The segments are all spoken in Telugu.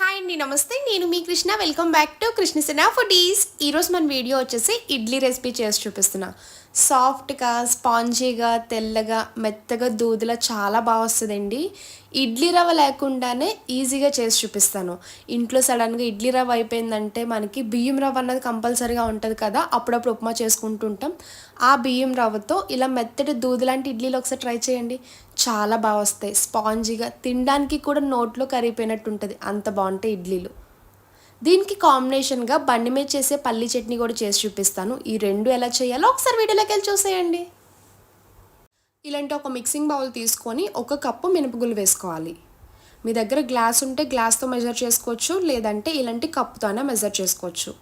హాయ్ అండి, నమస్తే. నేను మీ Krishna. Welcome back to Krishnasena foodies. ఈరోజు మన వీడియో వచ్చేసి ఇడ్లీ రెసిపీ చేసి చూపిస్తున్నా. సాఫ్ట్గా, స్పాంజీగా, తెల్లగా, మెత్తగా, దూదిలా చాలా బాగా వస్తుందండి. ఇడ్లీ రవ్వ లేకుండానే ఈజీగా చేసి చూపిస్తాను. ఇంట్లో సడన్గా ఇడ్లీ రవ్వ అయిపోయిందంటే మనకి బియ్యం రవ్వ అన్నది కంపల్సరీగా ఉంటుంది కదా, అప్పుడప్పుడు ఉప్మా చేసుకుంటుంటాం. ఆ బియ్యం రవ్వతో ఇలా మెత్తటి దూది లాంటి ఇడ్లీలు ఒకసారి ట్రై చేయండి. చాలా బాగా వస్తాయి. స్పాంజీగా, తినడానికి కూడా నోట్లో కరిగిపోయినట్టు ఉంటుంది, అంత బాగుంటాయి ఇడ్లీలు. దీనికి కాంబినేషన్గా బండి మీద చేసే పల్లి చట్నీ కూడా చేసి చూపిస్తాను. ఈ రెండు ఎలా చేయాలో ఒకసారి వీడియోలోకి వెళ్ళి చూసేయండి. ఇలాంటి ఒక మిక్సింగ్ బౌల్ తీసుకొని 1 కప్పు మినపగుళ్ళు వేసుకోవాలి. మీ దగ్గర గ్లాస్ ఉంటే గ్లాస్తో మెజర్ చేసుకోవచ్చు, లేదంటే ఇలాంటి కప్పుతోనే మెజర్ చేసుకోవచ్చు.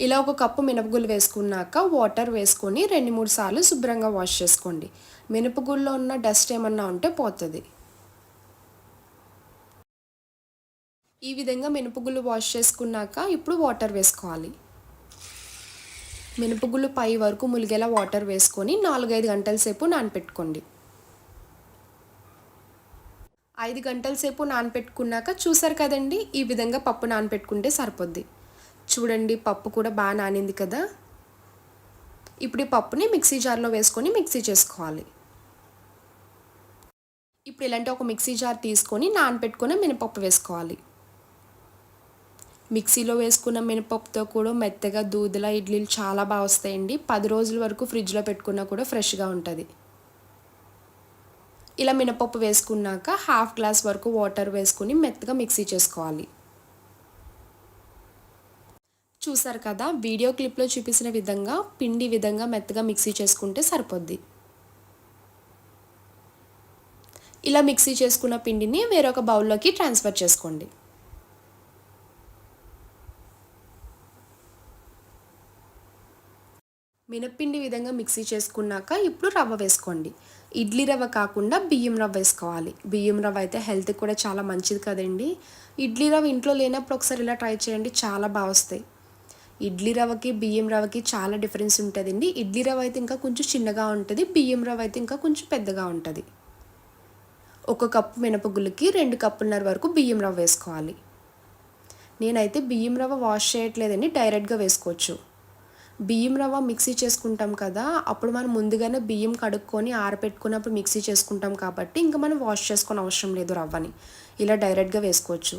ఇలా 1 కప్పు మినపగుళ్ళు వేసుకున్నాక వాటర్ వేసుకొని 2-3 సార్లు శుభ్రంగా వాష్ చేసుకోండి. మినపగుళ్ళలో ఉన్న డస్ట్ ఏమన్నా ఉంటే పోతుంది. ఈ విధంగా మినపగుళ్ళు వాష్ చేసుకున్నాక ఇప్పుడు వాటర్ వేసుకోవాలి. మినపగుళ్ళు పై వరకు ములిగేలా వాటర్ వేసుకొని 4-5 గంటల సేపు నానపెట్టుకోండి. 5 గంటల సేపు నానపెట్టుకున్నాక చూసారు కదండి, ఈ విధంగా పప్పు నానపెట్టుకుంటే సరిపోద్ది. చూడండి, పప్పు కూడా బాగా నానింది కదా. ఇప్పుడు ఈ పప్పుని మిక్సీ జార్లో వేసుకొని మిక్సీ చేసుకోవాలి. ఇప్పుడు ఇలాంటి ఒక మిక్సీ జార్ తీసుకొని నానపెట్టుకున్న మినపప్పు వేసుకోవాలి. మిక్సీలో వేసుకున్న మినపప్పుతో కూడా మెత్తగా దూదిలా ఇడ్లీలు చాలా బాగా వస్తాయండి. 10 రోజుల వరకు ఫ్రిడ్జ్లో పెట్టుకున్నా కూడా ఫ్రెష్గా ఉంటుంది. ఇలా మినపప్పు వేసుకున్నాక 1/2 గ్లాస్ వరకు వాటర్ వేసుకుని మెత్తగా మిక్సీ చేసుకోవాలి. చూసారు కదా, వీడియో క్లిప్లో చూపించిన విధంగా పిండి విధంగా మెత్తగా మిక్సీ చేసుకుంటే సరిపోద్ది. ఇలా మిక్సీ చేసుకున్న పిండిని వేరొక బౌల్లోకి ట్రాన్స్ఫర్ చేసుకోండి. మినప్పిండి విధంగా మిక్సీ చేసుకున్నాక ఇప్పుడు రవ్వ వేసుకోండి. ఇడ్లీ రవ్వ కాకుండా బియ్యం రవ్వ వేసుకోవాలి. బియ్యం రవ్వ అయితే హెల్త్కి కూడా చాలా మంచిది కదండి. ఇడ్లీ రవ్వ ఇంట్లో లేనప్పుడు ఒకసారి ఇలా ట్రై చేయండి, చాలా బాగా వస్తాయి. ఇడ్లీ రవ్వకి బియ్యం రవ్వకి చాలా డిఫరెన్స్ ఉంటుందండి. ఇడ్లీ రవ్వ అయితే ఇంకా కొంచెం చిన్నగా ఉంటుంది, బియ్యం రవ్వ అయితే ఇంకా కొంచెం పెద్దగా ఉంటుంది. 1 కప్పు మినపగుళ్ళకి 2 కప్పున్నర వరకు బియ్యం రవ్వ వేసుకోవాలి. నేనైతే బియ్యం రవ్వ వాష్ చేయట్లేదండి, డైరెక్ట్గా వేసుకోవచ్చు. బియ్యం రవ్వ మిక్సీ చేసుకుంటాం కదా, అప్పుడు మనం ముందుగానే బియ్యం కడుక్కొని ఆరబెట్టుకున్నప్పుడు మిక్సీ చేసుకుంటాం కాబట్టి ఇంకా మనం వాష్ చేసుకొని అవసరం లేదు రవ్వని. ఇలా డైరెక్ట్గా వేసుకోవచ్చు.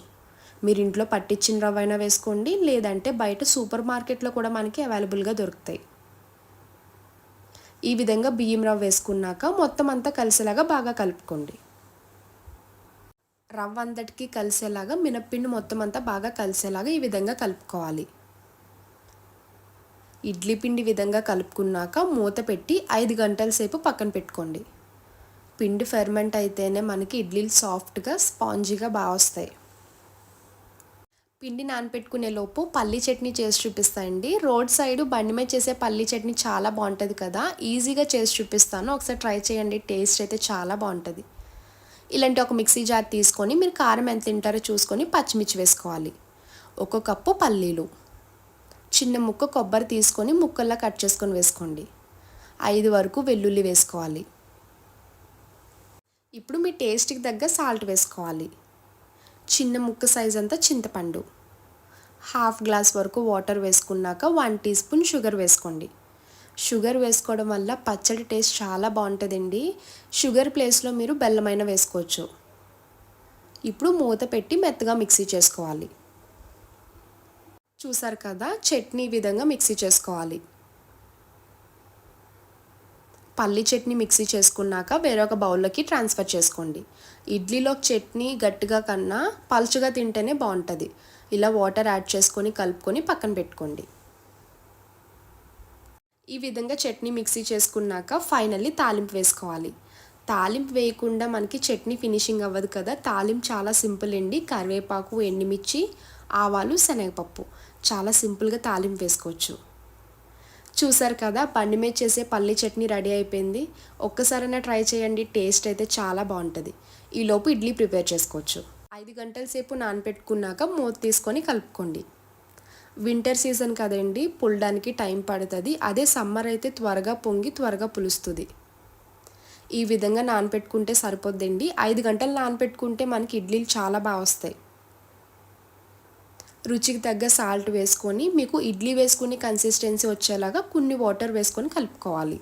మీరు ఇంట్లో పట్టించిన రవ్వ అయినా వేసుకోండి, లేదంటే బయట సూపర్ మార్కెట్లో కూడా మనకి అవైలబుల్గా దొరుకుతాయి. ఈ విధంగా బియ్యం రవ్వ వేసుకున్నాక మొత్తం అంతా కలిసేలాగా బాగా కలుపుకోండి. రవ్వ అంతటికి కలిసేలాగా మినప్పిండి మొత్తం అంతా బాగా కలిసేలాగా ఈ విధంగా కలుపుకోవాలి. ఇడ్లీ పిండి విధంగా కలుపుకున్నాక మూత పెట్టి 5 గంటల సేపు పక్కన పెట్టుకోండి. పిండి ఫెర్మెంట్ అయితేనే మనకి ఇడ్లీలు సాఫ్ట్గా, స్పాంజీగా బాగా వస్తాయి. పిండి నానపెట్టుకునే లోపు పల్లీ చట్నీ చేసి చూపిస్తాయండి. రోడ్ సైడ్ బండి మీద చేసే పల్లీ చట్నీ చాలా బాగుంటుంది కదా, ఈజీగా చేసి చూపిస్తాను, ఒకసారి ట్రై చేయండి. టేస్ట్ అయితే చాలా బాగుంటుంది. ఇలాంటి ఒక మిక్సీ జార్ తీసుకొని మీరు కారం ఎంత తింటారో చూసుకొని పచ్చిమిర్చి వేసుకోవాలి. 1 కప్పు పల్లీలు, చిన్న ముక్క కొబ్బరి తీసుకొని ముక్కల్లా కట్ చేసుకొని వేసుకోండి. 5 వరకు వెల్లుల్లి వేసుకోవాలి. ఇప్పుడు మీ టేస్ట్కి తగ్గ సాల్ట్ వేసుకోవాలి. చిన్న ముక్క సైజ్ అంతా చింతపండు, 1/2 గ్లాస్ వరకు వాటర్ వేసుకున్నాక 1 టీ స్పూన్ షుగర్ వేసుకోండి. షుగర్ వేసుకోవడం వల్ల పచ్చడి టేస్ట్ చాలా బాగుంటుందండి. షుగర్ ప్లేస్లో మీరు బెల్లమైన వేసుకోవచ్చు. ఇప్పుడు మూత పెట్టి మెత్తగా మిక్సీ చేసుకోవాలి. చూసారు కదా, చట్నీ విధంగా మిక్సీ చేసుకోవాలి. పల్లి చట్నీ మిక్సీ చేసుకున్నాక వేరొక బౌల్లోకి ట్రాన్స్ఫర్ చేసుకోండి. ఇడ్లీలో చట్నీ గట్టిగా కన్నా పలుచగా తింటేనే బాగుంటుంది. ఇలా వాటర్ యాడ్ చేసుకొని కలుపుకొని పక్కన పెట్టుకోండి. ఈ విధంగా చట్నీ మిక్సీ చేసుకున్నాక ఫైనల్లీ తాలింపు వేసుకోవాలి. తాలింపు వేయకుండా మనకి చట్నీ ఫినిషింగ్ అవ్వదు కదా. తాలింపు చాలా సింపుల్ అండి. కరివేపాకు, ఎండుమిర్చి, ఆవాలు, శనగపప్పు, చాలా సింపుల్గా తాలింపు వేసుకోవచ్చు. చూసారు కదా, బండి మీద చేసే పల్లి చట్నీ రెడీ అయిపోయింది. ఒక్కసారైనా ట్రై చేయండి, టేస్ట్ అయితే చాలా బాగుంటుంది. ఈలోపు ఇడ్లీ ప్రిపేర్ చేసుకోవచ్చు. 5 గంటల సేపు నానపెట్టుకున్నాక మూత తీసుకొని కలుపుకోండి. వింటర్ సీజన్ కదండి, పుల్లడానికి టైం పడుతుంది. అదే సమ్మర్ అయితే త్వరగా పొంగి త్వరగా పులుస్తుంది. ఈ విధంగా నానపెట్టుకుంటే సరిపోద్దండి. 5 గంటలు నానపెట్టుకుంటే మనకి ఇడ్లీలు చాలా బాగా వస్తాయి. రుచికి తగ్గ సాల్ట్ వేసుకొని మీకు ఇడ్లీ వేసుకునే కన్సిస్టెన్సీ వచ్చేలాగా కొన్ని వాటర్ వేసుకొని కలుపుకోవాలి.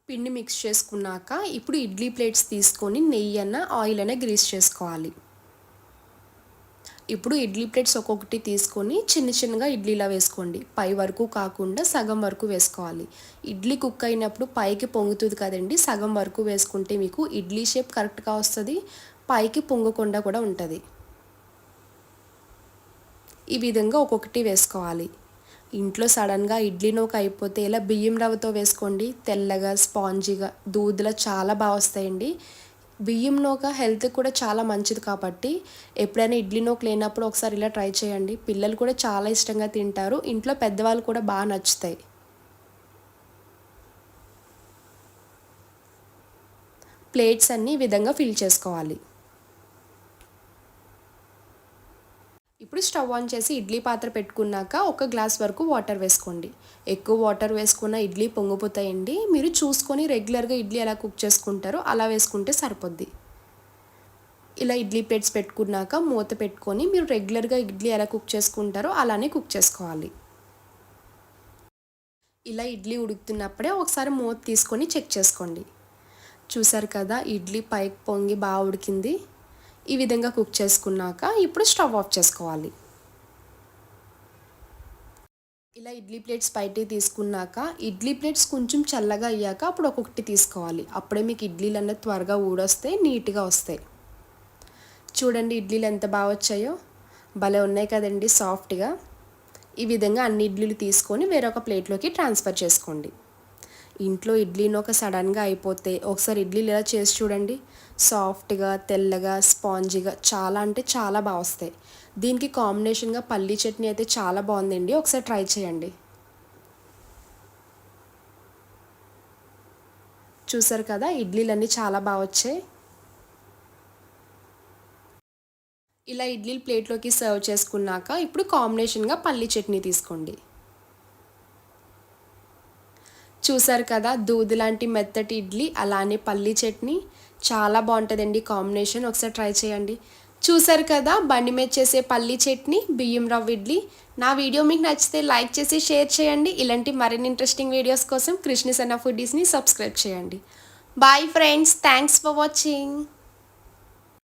పిండి మిక్స్ చేసుకున్నాక ఇప్పుడు ఇడ్లీ ప్లేట్స్ తీసుకొని నెయ్యి ఆయిల్ గ్రీస్ చేసుకోవాలి. ఇప్పుడు ఇడ్లీ ప్లేట్స్ ఒక్కొక్కటి తీసుకొని చిన్నగా ఇడ్లీలా వేసుకోండి. పై వరకు కాకుండా సగం వరకు వేసుకోవాలి. ఇడ్లీ కుక్ అయినప్పుడు పైకి పొంగుతుంది కదండి, సగం వరకు వేసుకుంటే మీకు ఇడ్లీ షేప్ కరెక్ట్గా వస్తుంది, పైకి పొంగకుండా కూడా ఉంటుంది. ఈ విధంగా ఒక్కొక్కటి వేసుకోవాలి. ఇంట్లో సడన్గా ఇడ్లీ నూక అయిపోతే ఇలా బియ్యం రవ్వతో వేసుకోండి. తెల్లగా స్పాంజీగా దూదులా చాలా బాగా వస్తాయండి. బియ్యం నూక హెల్త్కి కూడా చాలా మంచిది కాబట్టి ఎప్పుడైనా ఇడ్లీ నూక లేనప్పుడు ఒకసారి ఇలా ట్రై చేయండి. పిల్లలు కూడా చాలా ఇష్టంగా తింటారు, ఇంట్లో పెద్దవాళ్ళు కూడా బాగా నచ్చుతాయి. ప్లేట్స్ అన్నీ ఈ విధంగా ఫిల్ చేసుకోవాలి. ఇప్పుడు స్టవ్ ఆన్ చేసి ఇడ్లీ పాత్ర పెట్టుకున్నాక 1 గ్లాస్ వరకు వాటర్ వేసుకోండి. ఎక్కువ వాటర్ వేసుకున్న ఇడ్లీ పొంగిపోతాయండి. మీరు చూసుకొని రెగ్యులర్గా ఇడ్లీ ఎలా కుక్ చేసుకుంటారో అలా వేసుకుంటే సరిపోద్ది. ఇలా ఇడ్లీ ప్లేట్స్ పెట్టుకున్నాక మూత పెట్టుకొని మీరు రెగ్యులర్గా ఇడ్లీ ఎలా కుక్ చేసుకుంటారో అలానే కుక్ చేసుకోవాలి. ఇలా ఇడ్లీ ఉడుకుతున్నప్పుడే ఒకసారి మూత తీసుకొని చెక్ చేసుకోండి. చూసారు కదా, ఇడ్లీ పైకి పొంగి బాగా ఉడికింది. ఈ విధంగా కుక్ చేసుకున్నాక ఇప్పుడు స్టవ్ ఆఫ్ చేసుకోవాలి. ఇలా ఇడ్లీ ప్లేట్స్ బయటికి తీసుకున్నాక ఇడ్లీ ప్లేట్స్ కొంచెం చల్లగా అయ్యాక అప్పుడు ఒక్కొక్కటి తీసుకోవాలి. అప్పుడే మీకు ఇడ్లీలు అనేది త్వరగా ఊడొస్తాయి, నీట్గా వస్తాయి. చూడండి ఇడ్లీలు ఎంత బాగా వచ్చాయో, భలే ఉన్నాయి కదండి సాఫ్ట్గా. ఈ విధంగా అన్ని ఇడ్లీలు తీసుకొని వేరొక ప్లేట్లోకి ట్రాన్స్ఫర్ చేసుకోండి. ఇంట్లో ఇడ్లీ నూక సడన్గా అయిపోతే ఒకసారి ఇడ్లీలు ఇలా చేసి చూడండి. సాఫ్ట్గా తెల్లగా స్పాంజీగా చాలా అంటే చాలా బాగా వస్తాయి. దీనికి కాంబినేషన్గా పల్లీ చట్నీ అయితే చాలా బాగుందండి, ఒకసారి ట్రై చేయండి. చూసారు కదా, ఇడ్లీలన్నీ చాలా బాగా వచ్చాయి. ఇలా ఇడ్లీలు ప్లేట్లోకి సర్వ్ చేసుకున్నాక ఇప్పుడు కాంబినేషన్గా పల్లీ చట్నీ తీసుకోండి. చూసారు కదా, దూది లాంటి మెత్తటి ఇడ్లీ అలానే పల్లీ చట్నీ చాలా బాగుంటుందండి కాంబినేషన్, ఒకసారి ట్రై చేయండి. చూసారు కదా, బండి మీద చేసే పల్లీ చట్నీ బియ్యం రవ్వ ఇడ్లీ. నా వీడియో మీకు నచ్చితే లైక్ చేసి షేర్ చేయండి. ఇలాంటి మరిన్ని ఇంట్రెస్టింగ్ వీడియోస్ కోసం కృష్ణ సన్న ఫుడీస్ని సబ్స్క్రైబ్ చేయండి. Bye friends, thanks for watching.